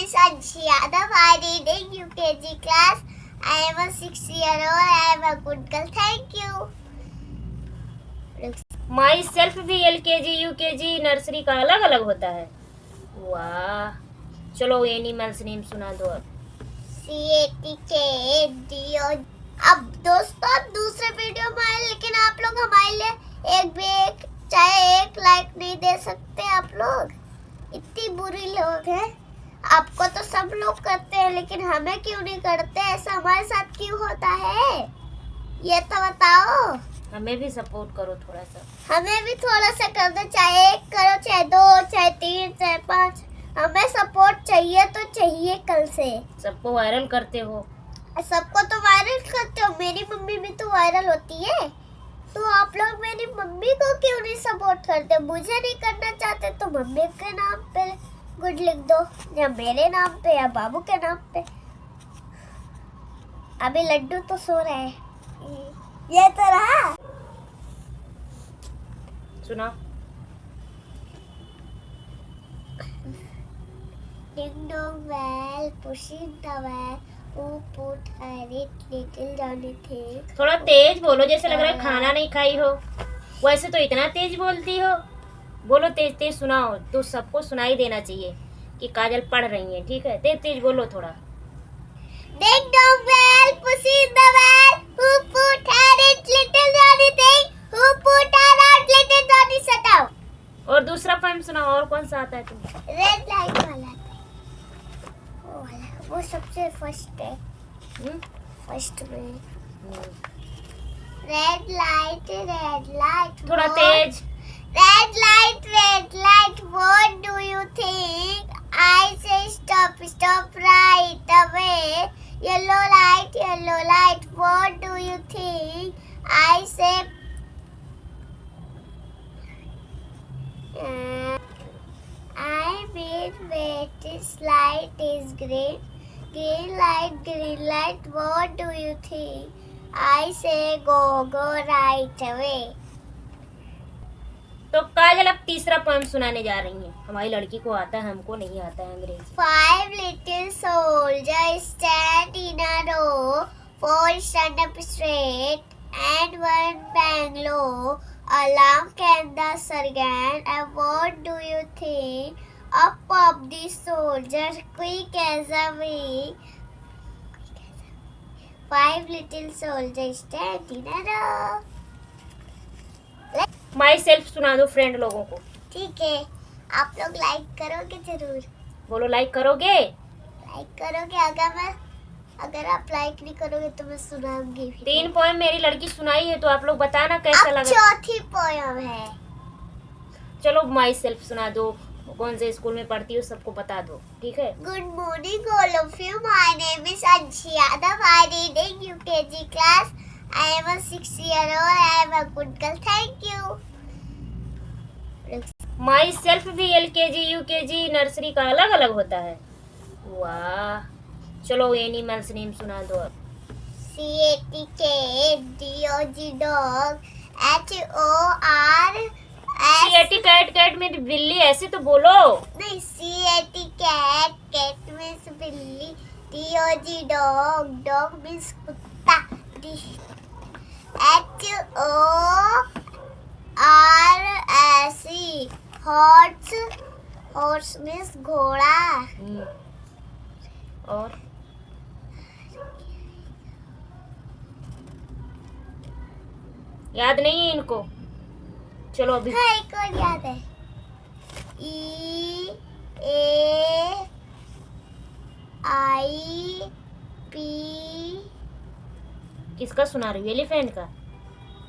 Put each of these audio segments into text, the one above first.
is Anshi Yadav. I reading UKG class. I am a 6-year-old. I am a good girl. Thank you. My self भी LKG UKG nursery का अलग अलग होता है। वाह, चलो एनिमल्स नेम सुना दो अब। CATKDO। अब दोस्तों दूसरे वीडियो में आए, लेकिन आप लोग हमारे लिए एक लाइक नहीं दे सकते। आप लोग इतनी बुरी लोग हैं। आपको तो सब लोग करते हैं, लेकिन हमें क्यों नहीं करते? ऐसा हमारे साथ क्यों होता है, ये तो बताओ। हमें भी सपोर्ट करो थोड़ा सा। हमें भी थोड़ा सा कर दो, चाहे 1 करो, चाहे 2, चाहे 3, चाहे 5। हमें सपोर्ट चाहिए तो चाहिए कल से। सबको वायरल करते हो। सबको तो वायरल करते हो, मेरी मम्मी भी तो वायरल होती है। तो आप लोग मेरी मम्मी को क्यों नहीं सपोर्ट करते? मुझे नहीं करना चाहते तो मम्मी के नाम पे गुड लिख दो, या मेरे नाम पे, या बाबू के नाम पे। अभी लड्डू तो सो रहे हैं। ये तो रहा। सुना। Ding dong bell, pushing the bell, who put it little Johnny thing। थोड़ा तेज बोलो, जैसे लग रहा है खाना नहीं खाई हो। वैसे तो इतना तेज बोलती हो। बोलो तेज तेज सुनाओ, तो सबको सुनाई देना चाहिए कि काजल पढ़ रही है। ठीक है, तेज तेज बोलो थोड़ा। Ding dong bell, pushing the bell, who put it little Johnny thing, who put it little Johnny shut up। और दूसरा पोएम सुनाओ। और कौन सा आता है तुम्हें? रेड लाइट वाला, वो सबसे फर्स्ट है। फर्स्ट में रेड लाइट थोड़ा तेज। Red light what do you think? I say stop right away. Yellow light what do you think? I say I wait, this light is green. Green light, what do you think? I say go right away। तो काजल अब तीसरा poem सुनाने जा रही हैं। हमारी लड़की को आता है, हमको नहीं आता है अंग्रेजी। 5 little soldiers stand in a row, 4 stand up straight and 1 bang low. Alarm can the sergeant, and what do you think? Up the soldier, quick as a wing. 5 little soldiers stand in a row। My self सुना दो friend लोगों को। ठीक है, आप लोग like करोगे जरूर। बोलो लाइक करोगे। लाइक करोगे। अगर आप लाइक नहीं करोगे तो मैं सुनाऊंगी भी। 3 पोएम मेरी लड़की सुनाई है, तो आप लोग बताना कैसा लगा। चौथी पोएम है। चलो माई सेल्फ सुना दो। कौन से स्कूल में पढ़ती हो सबको बता दो। ठीक है। Good morning all of you. My name is Anshi Yadav. I reading UKG class. I am a 6-year-old। I am a good girl. Thank you. Myself भी LKG UKG नर्सरी का अलग अलग होता है। वाह, चलो एनिमल्स नेम सुना दो अब। CATKDOG dog. HOR कैट में बिल्ली, ऐसे तो बोलो। नहीं, CAT कैट मीन्स बिल्ली। DOG डॉग मीन्स कुत्ता। HORSE हॉर्स मीन्स घोड़ा। और याद नहीं है इनको। चलो अभी हाँ, एक और याद है। EAIP। किसका सुना रही हो? एलिफेंट का।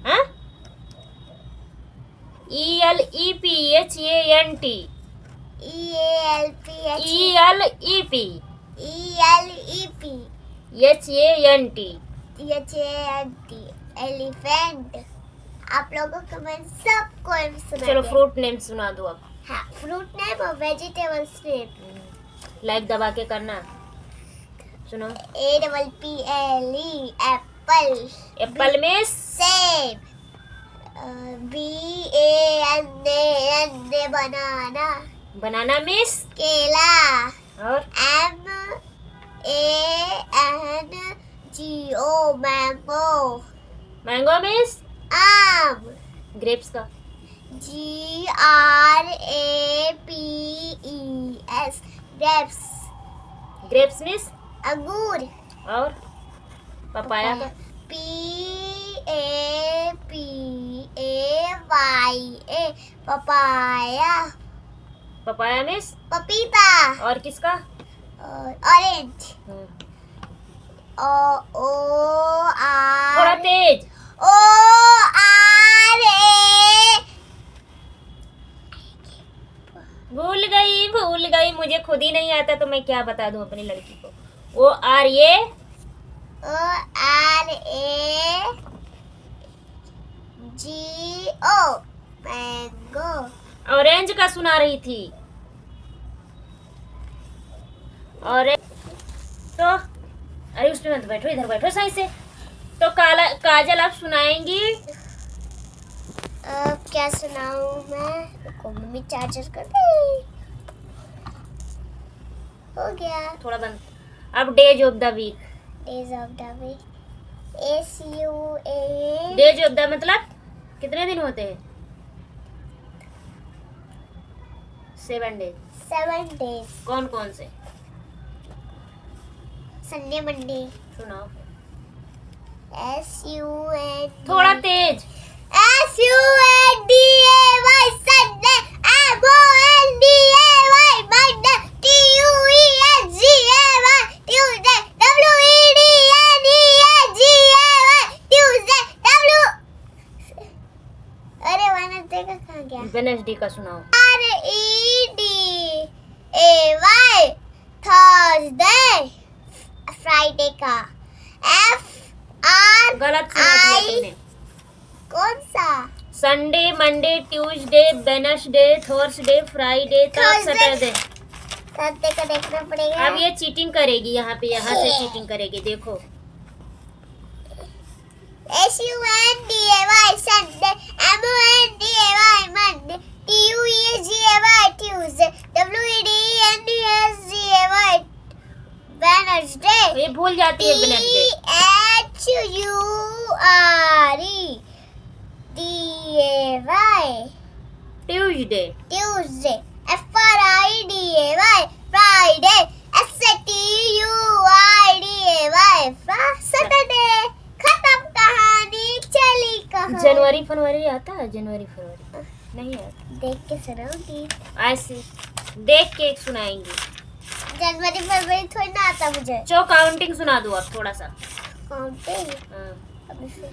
हाँ, ELEPHANT। ELEPHANT elephant. आप लोगों को मैं सबको सुना। चलो फ्रूट नेम सुना दो अब। हाँ, फ्रूट नेम और वेजिटेबल्स नेम। लाइक दबा के करना। सुनो। APPLE Apple. एप्पल में सेब। BANANA बनाना। बनाना मिस। केला। और MANGO मैंगो। मैंगो मीन्स आम। ग्रेप्स का। GRAPES grapes. ग्रेप्स मीन्स अंगूर। और papaya. PAPAYA papaya. Papaya means पपीता। और किसका? ऑरेंज। थोड़ा तेज। ORA भूल गई मुझे खुद ही नहीं आता तो मैं क्या बता दूं अपनी लड़की को। ORA GO mango. ऑरेंज का सुना रही थी। ऑरेंज तो अरे उसमें मत बैठो, इधर बैठो सही से। तो काजल आप सुनाएंगी। क्या सुनाऊं मैं? रुको मम्मी चार्जर कर दे। हो गया। थोड़ा बंद। अब days of the week. Days of the week SUA। Days of the मतलब कितने दिन होते हैं? 7 डेज। 7 डेज। कौन कौन से? Sunday Monday. सुनाओ। SUN थोड़ा तेज। SUNDAY Sunday MONDAY Monday TUESDAY Tuesday WEDNESDAY Tuesday W। अरे वेडनेसडे का कहाँ गया? वेडनेसडे का सुनाओ। REDAY Thursday. फ्राइडे का FR गलत सुना दिया तुमने। कौन सा? Sunday Monday Tuesday Wednesday Thursday Friday तब Thursday। सैटरडे। संडे का देखना पड़ेगा। अब ये चीटिंग करेगी यहाँ पे, यहाँ से चीटिंग करेगी देखो। SUNDAY Sunday MONDAY Monday TUESDAY Tuesday WEDNESDAY Wednesday ये भूल जाती है Wednesday. THURDAY Tuesday. Tuesday FRIDAY Friday SATURDAY Saturday. खत्म कहानी। चली कहानी। जनवरी फरवरी आता है? जनवरी फरवरी नहीं आता। देख के सुनाऊंगी। ऐसे देख के सुनाएंगी। जनवरी फरवरी थोड़ी ना आता मुझे। जो काउंटिंग सुना दो आप थोड़ा सा। काउंटिंग हाँ, अभी फिर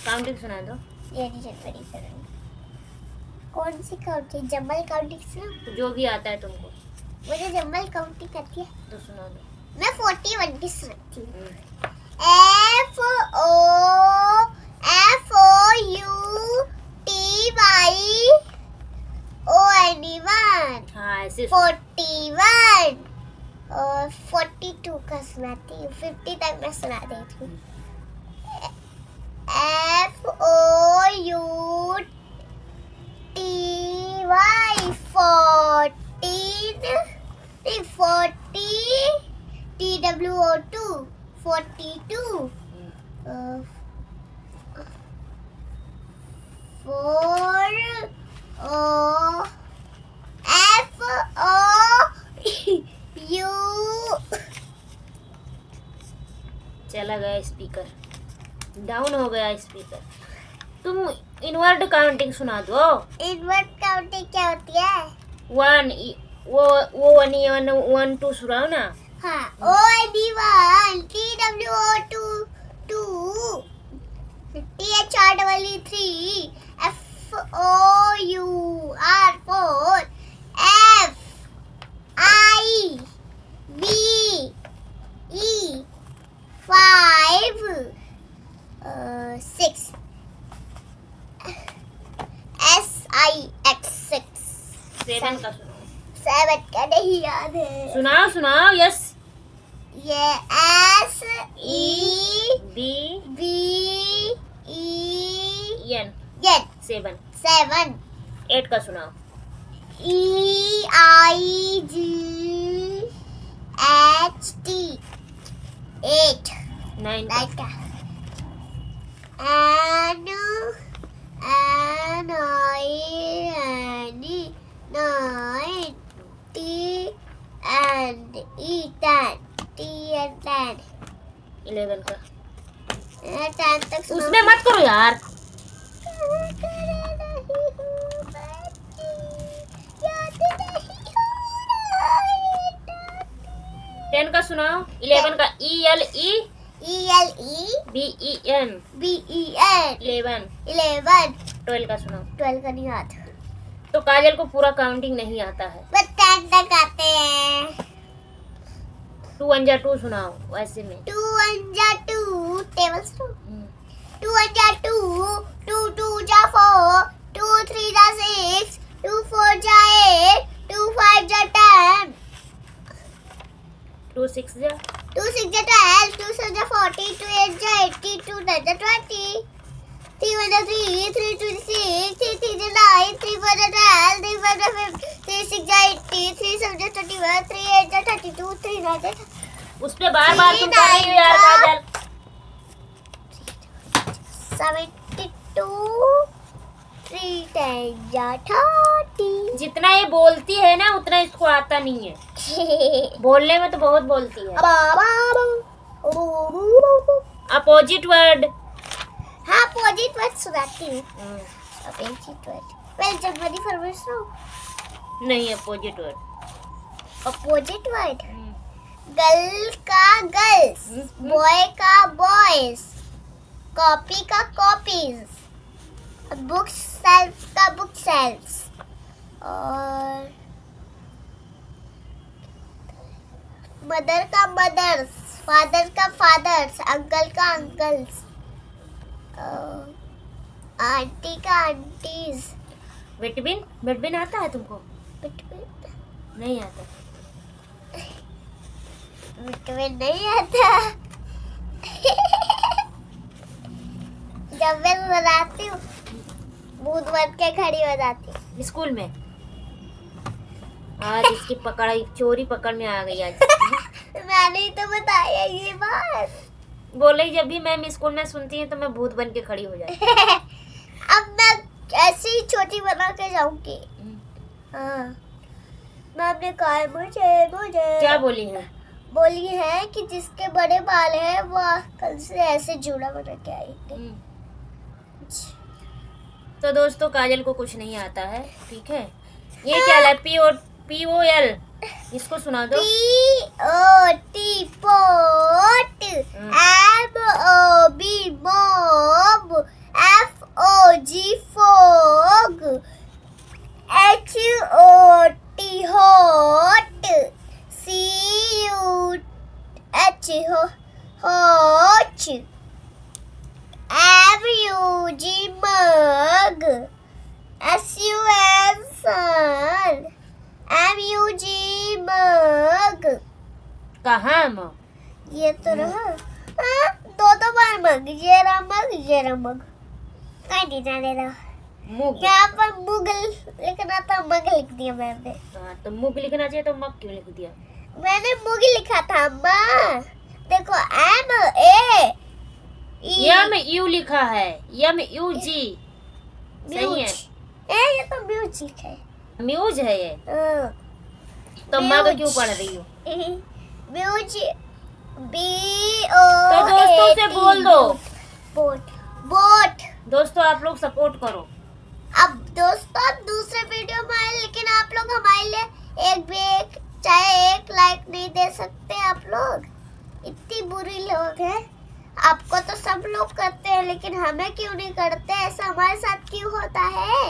काउंटिंग सुना दो। ये नहीं जनवरी फरवरी। कौन सी काउंटिंग? जम्बल काउंटिंग सुना? जो भी आता है तुमको मुझे जम्बल काउंटिंग करती है। तो सुना दो। मैं 41 की सुनाती हूँ। हम्म। FOUTYONE हाँ ऐसे 41 और 42 का सुनाती हूँ। 50 तक मैं सुना देती हूँ। FOUTY 40 TWO2 42 4 FOU चला गया स्पीकर, डाउन हो गया स्पीकर। तुम इनवर्ड काउंटिंग सुना दो। इनवर्ट काउंटिंग क्या होती है? 1 वो 1 2 सुनाओ ना। हाँ OID1 TWO2 2 THREE3 FOUR 4 FIVE 5 6 SIX 6 7 का सुनाओ। 7 का नहीं याद है। सुनाओ सुनाओ। यस। ये SEBEN एन 7। 7 8 का सुनाओ। EIGHT 9 लाइट का N N I N E 9 T and E 10 T and 10 11 का 10 तक सुनो। उसमें मत करो यार। टेन का सुनाओ। 11 का ELE BEN BEN 11। 11 12 का सुनाओ। 12 का नहीं आता, तो काजल को पूरा काउंटिंग नहीं आता है। बस 10 तक आते हैं। 2 1 जा 2 सुनाओ वैसे में। 2 1 जा 2 टेबल्स 2 1 जा 2 2 2 जा 4 2 3 जा 6 2 4 जा 8 2 5 जा 10 2 6 जा 2 6 जा 12 2 7 जा 40 2 8 जा 80 2 9 जा 20 3 1 जा 3 3 2 6 3 3 जा 9 3 4 जा 12 3 5 जा 5 3 6 जा 80 3 7 जा 31 3 8 जा 32 3 9 जा उस पे बार बार तुम कर रही हो यार काजल। 72 3 10 जा 30 जितना ये बोलती है ना उतना इसको आता नहीं है। बोलने में तो बहुत बोलती है। Opposite word. हाँ अपोजिट वर्ड सुनाती हूँ। अपोजिट वर्ड पहले जनवरी फरवरी सुनो। नहीं opposite word. Opposite word girl का गर्ल्स, बॉय का बॉयज, कॉपी का कॉपीज, बुक सेल्फ का बुक सेल्फ्स और मदर का मदर्स, फादर का फादर्स, अंकल का अंकल्स, आंटी का आंटीज। विटामिन विटामिन आता है तुमको? नहीं आता। विटामिन नहीं आता। जब मैं बनाती हूँ भूत बन के खड़ी हो जाती हूँ। स्कूल में आज इसकी पकड़ चोरी पकड़ में आ गई आज। मैंने ही तो बताया ये बात। बोले जब भी मैम स्कूल में सुनती है तो मैं भूत बन के खड़ी हो जाती। अब मैं ऐसी ही छोटी बना के जाऊंगी। हाँ मैम ने कहा है मुझे क्या बोली है? बोली है कि जिसके बड़े बाल हैं वो कल से ऐसे जूड़ा बना के आएंगे। तो दोस्तों काजल को कुछ नहीं आता है, ठीक है। ये क्या है? POL इसको सुना दो। POT pot, MOB mob, FOG fog, HOT hot, CUH होच, MUG mug, SUN sun, MUG mug. कहाँ म? ये तो रहा। दो बार मग, ये रहा मग। कहीं नहीं जाने दो। मुग। यहाँ पर मुगल लिखना था, मग लिख दिया मैंने। हाँ तो मुग लिखना चाहिए तो मग क्यों लिख दिया? मैंने मुग लिखा था माँ। देखो MAE यम यू लिखा है, MUG सही है। ये तो म्यूजिक है। म्यूज है ये। हाँ। तो मग क्यों पढ़ रही हो? म्यूजिक तो दोस्तों से बोल दो। बोट। दोस्तों आप लोग सपोर्ट करो। अब दोस्तों दूसरे वीडियो में आए, लेकिन आप लोग हमारे लिए एक लाइक नहीं दे सकते। आप लोग इतनी बुरी लोग हैं। आपको तो सब लोग करते हैं, लेकिन हमें क्यों नहीं करते? ऐसा हमारे साथ क्यों होता है?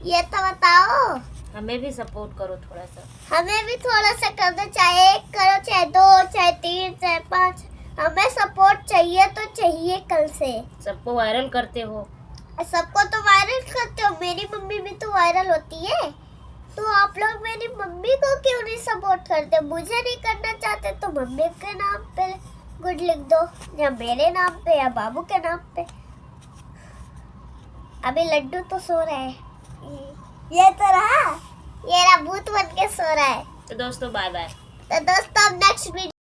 ये तो बताओ। हमें भी सपोर्ट करो थोड़ा सा। हमें भी थोड़ा सा कर दो, चाहे 1 करो, चाहे 2, चाहे 3, चाहे 5। हमें सपोर्ट चाहिए तो चाहिए कल से। सबको वायरल करते हो। सबको तो वायरल करते हो, मेरी मम्मी भी तो वायरल होती है। तो आप लोग मेरी मम्मी को क्यों नहीं सपोर्ट करते? मुझे नहीं करना चाहते तो मम्मी के नाम पे गुड लिख दो, या मेरे नाम पे या बाबू के नाम पे। अभी लड्डू तो सो रहा है। ये तो रहा, ये रहा भूत बन के सो रहा है। तो दोस्तों बाय बाय। तो दोस्तों अब नेक्स्ट वीडियो